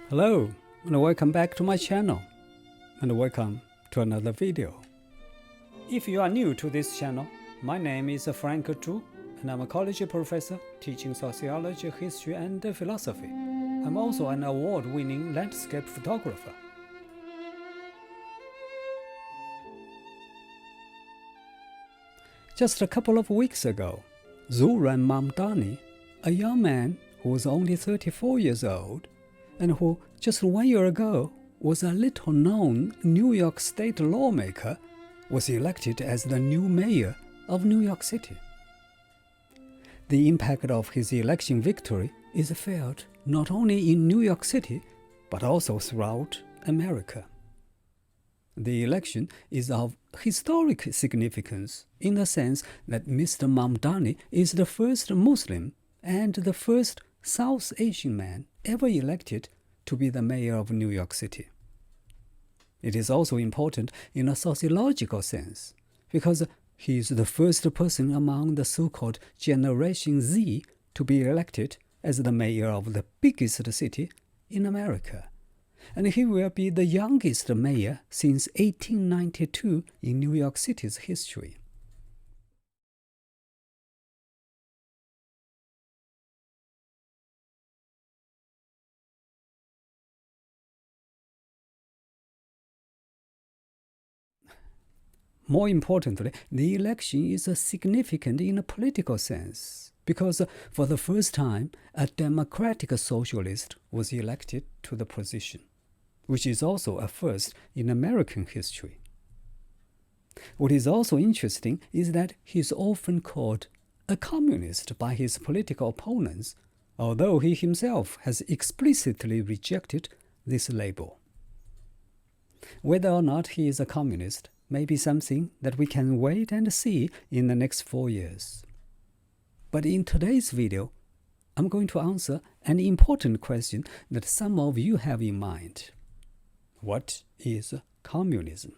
Hello and welcome back to my channel, and welcome to another video. If you are new to this channel, my name is Frank Zhu, and I'm a college professor teaching sociology, history, and philosophy. I'm also an award-winning landscape photographer. Just a couple of weeks ago, Zohran Mamdani, a young man who was only 34 years old, and who just 1 year ago was a little-known New York State lawmaker, was elected as the new mayor of New York City. The impact of his election victory is felt not only in New York City, but also throughout America. The election is of historic significance in the sense that Mr. Mamdani is the first Muslim and the first South Asian man ever elected to be the mayor of New York City. It is also important in a sociological sense, because he is the first person among the so-called Generation Z to be elected as the mayor of the biggest city in America, and he will be the youngest mayor since 1892 in New York City's history. More importantly, the election is significant in a political sense, because for the first time, a democratic socialist was elected to the position, which is also a first in American history. What is also interesting is that he is often called a communist by his political opponents, although he himself has explicitly rejected this label. Whether or not he is a communist may be something that we can wait and see in the next 4 years. But in today's video, I'm going to answer an important question that some of you have in mind. What is communism?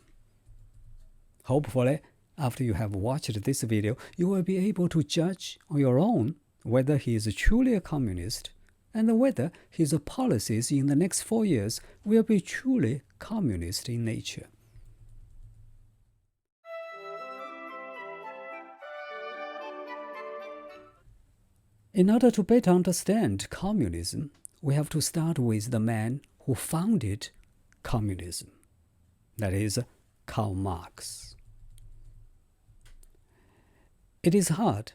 Hopefully, after you have watched this video, you will be able to judge on your own whether he is truly a communist and whether his policies in the next 4 years will be truly communist in nature. In order to better understand communism, we have to start with the man who founded communism, that is, Karl Marx. It is hard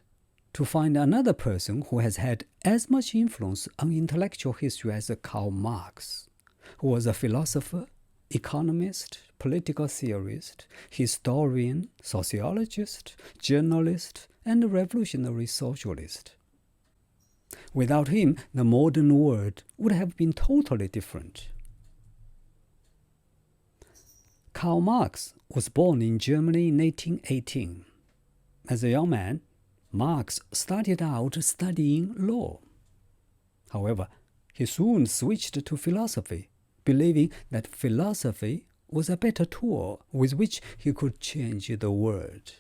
to find another person who has had as much influence on intellectual history as Karl Marx, who was a philosopher, economist, political theorist, historian, sociologist, journalist, and revolutionary socialist. Without him, the modern world would have been totally different. Karl Marx was born in Germany in 1818. As a young man, Marx started out studying law. However, he soon switched to philosophy, believing that philosophy was a better tool with which he could change the world.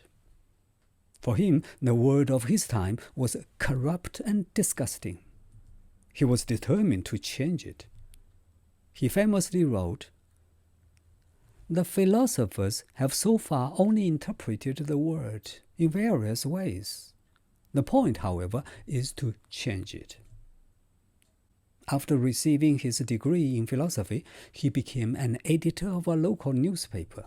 For him, the world of his time was corrupt and disgusting. He was determined to change it. He famously wrote, "The philosophers have so far only interpreted the world in various ways. The point, however, is to change it." After receiving his degree in philosophy, he became an editor of a local newspaper.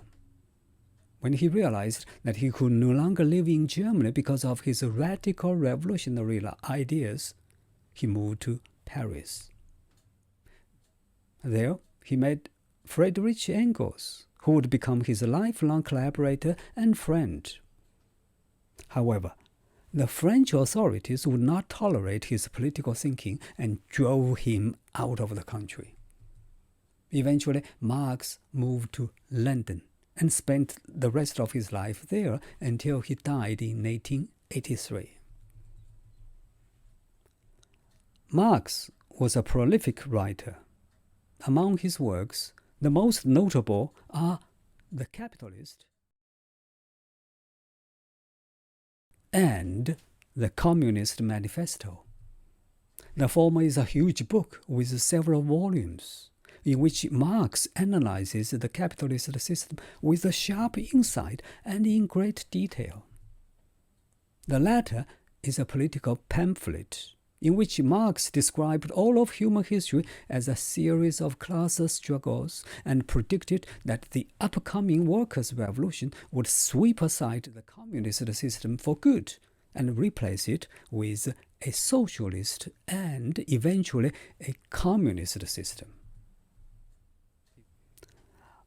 When he realized that he could no longer live in Germany because of his radical revolutionary ideas, he moved to Paris. There, he met Friedrich Engels, who would become his lifelong collaborator and friend. However, the French authorities would not tolerate his political thinking and drove him out of the country. Eventually, Marx moved to London and spent the rest of his life there until he died in 1883. Marx was a prolific writer. Among his works, the most notable are The Capitalist and The Communist Manifesto. The former is a huge book with several volumes, in which Marx analyzes the capitalist system with a sharp insight and in great detail. The latter is a political pamphlet in which Marx described all of human history as a series of class struggles and predicted that the upcoming workers' revolution would sweep aside the communist system for good and replace it with a socialist and eventually a communist system.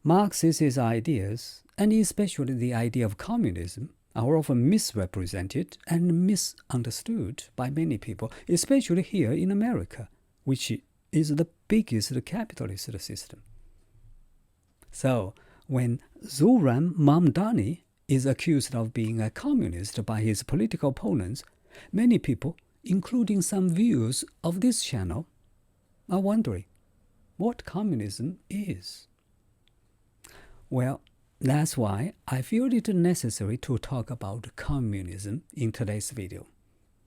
Marx's ideas, and especially the idea of communism, are often misrepresented and misunderstood by many people, especially here in America, which is the biggest capitalist system. So, when Zohran Mamdani is accused of being a communist by his political opponents, many people, including some viewers of this channel, are wondering what communism is. Well, that's why I feel it necessary to talk about communism in today's video.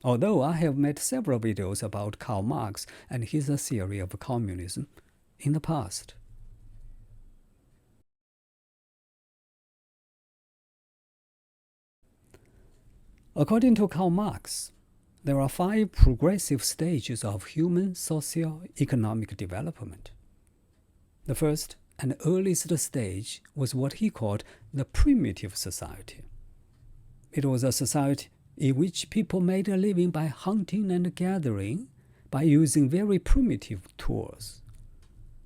Although I have made several videos about Karl Marx and his theory of communism in the past. According to Karl Marx, there are 5 progressive stages of human socio-economic development. The first and earliest stage was what he called the primitive society. It was a society in which people made a living by hunting and gathering, by using very primitive tools.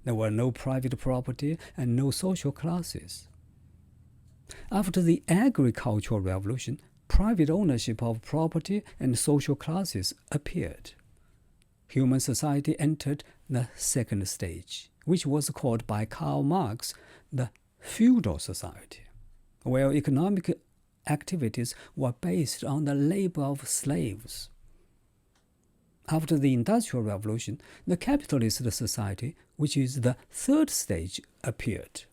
There were no private property and no social classes. After the agricultural revolution, private ownership of property and social classes appeared. Human society entered the second stage, which was called by Karl Marx the feudal society, where economic activities were based on the labor of slaves. After the Industrial Revolution, the capitalist society, which is the third stage, appeared,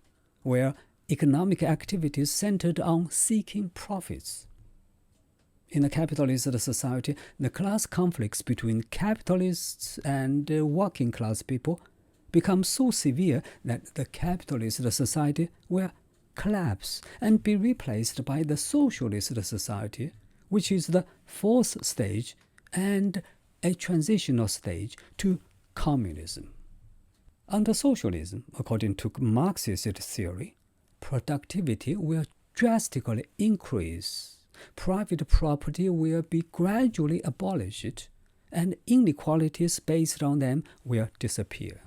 where economic activities centered on seeking profits. In the capitalist society, the class conflicts between capitalists and working class people become so severe that the capitalist society will collapse and be replaced by the socialist society, which is the fourth stage and a transitional stage to communism. Under socialism, according to Marxist theory, productivity will drastically increase. Private property will be gradually abolished, and inequalities based on them will disappear.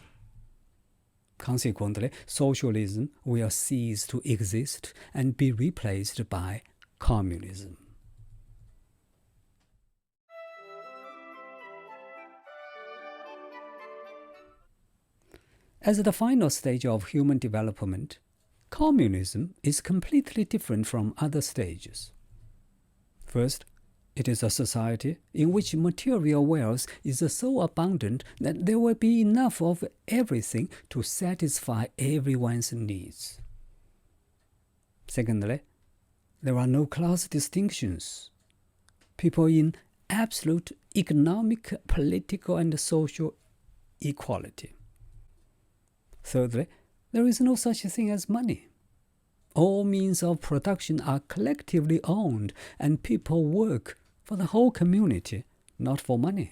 Consequently, socialism will cease to exist and be replaced by communism. As the final stage of human development, communism is completely different from other stages. First, it is a society in which material wealth is so abundant that there will be enough of everything to satisfy everyone's needs. Secondly, there are no class distinctions. People in absolute economic, political, and social equality. Thirdly, there is no such thing as money. All means of production are collectively owned, and people work for the whole community, not for money.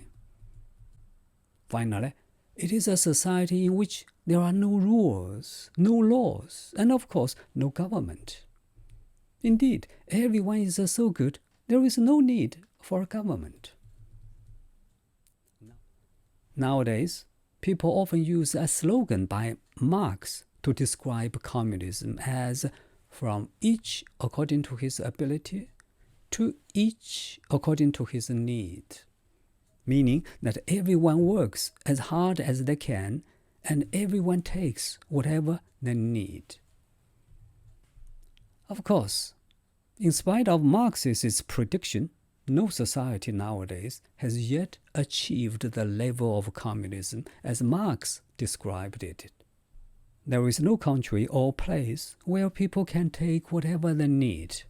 Finally, it is a society in which there are no rules, no laws, and of course, no government. Indeed, everyone is so good, there is no need for a government. Nowadays, people often use a slogan by Marx to describe communism as from each according to his ability to each according to his need, meaning that everyone works as hard as they can and everyone takes whatever they need. Of course, in spite of Marx's prediction, no society nowadays has yet achieved the level of communism as Marx described it. There is no country or place where people can take whatever they need.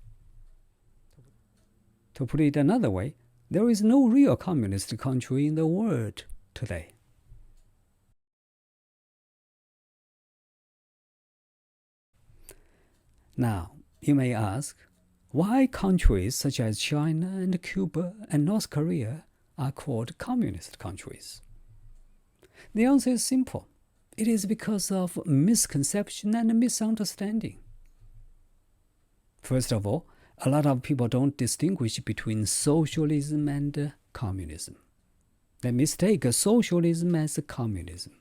To put it another way, there is no real communist country in the world today. Now, you may ask, why countries such as China and Cuba and North Korea are called communist countries? The answer is simple. It is because of misconception and misunderstanding. First of all, a lot of people don't distinguish between socialism and communism. They mistake socialism as communism.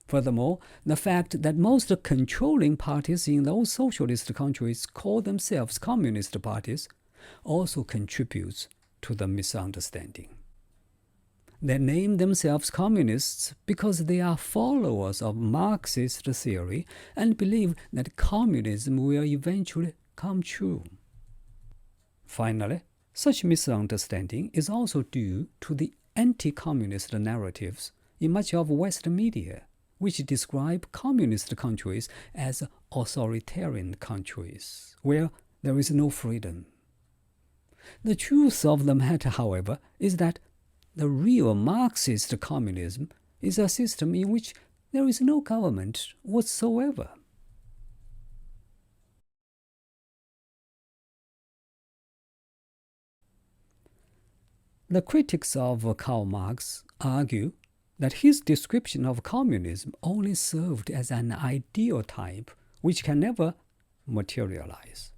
Furthermore, the fact that most controlling parties in those socialist countries call themselves communist parties also contributes to the misunderstanding. They name themselves communists because they are followers of Marxist theory and believe that communism will eventually come true. Finally, such misunderstanding is also due to the anti-communist narratives in much of Western media, which describe communist countries as authoritarian countries, where there is no freedom. The truth of the matter, however, is that the real Marxist communism is a system in which there is no government whatsoever. The critics of Karl Marx argue that his description of communism only served as an ideal type which can never materialize.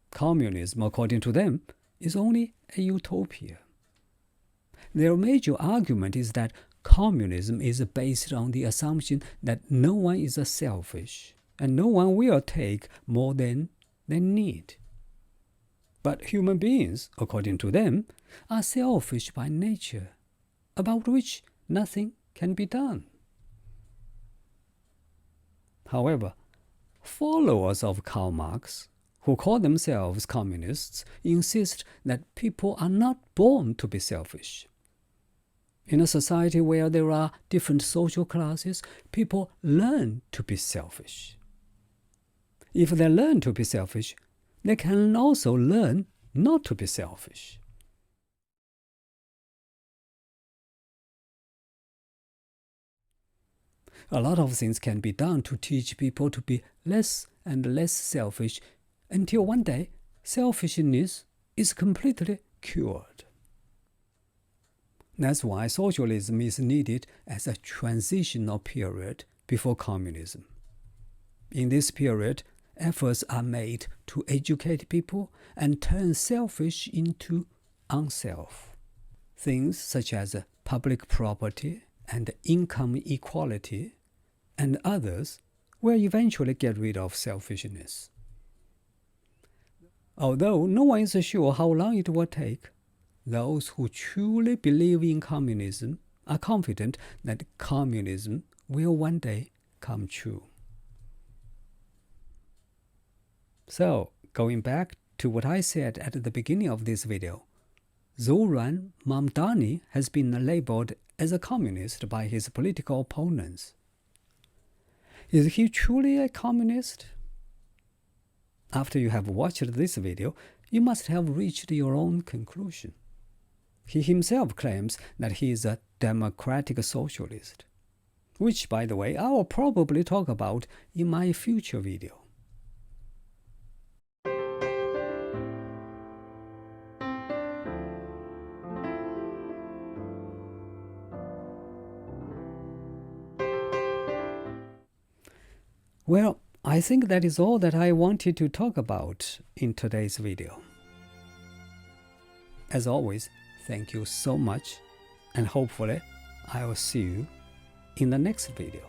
Communism, according to them, is only a utopia. Their major argument is that communism is based on the assumption that no one is selfish and no one will take more than they need. But human beings, according to them, are selfish by nature, about which nothing can be done. However, followers of Karl Marx, who call themselves communists, insist that people are not born to be selfish. In a society where there are different social classes, people learn to be selfish. If they learn to be selfish, they can also learn not to be selfish. A lot of things can be done to teach people to be less and less selfish until one day selfishness is completely cured. That's why socialism is needed as a transitional period before communism. In this period, efforts are made to educate people and turn selfish into unself. Things such as public property and income equality and others will eventually get rid of selfishness. Although no one is sure how long it will take, those who truly believe in communism are confident that communism will one day come true. So, going back to what I said at the beginning of this video, Zohran Mamdani has been labeled as a communist by his political opponents. Is he truly a communist? After you have watched this video, you must have reached your own conclusion. He himself claims that he is a democratic socialist, which, by the way, I will probably talk about in my future video. Well, I think that is all that I wanted to talk about in today's video. As always, thank you so much, and hopefully I will see you in the next video.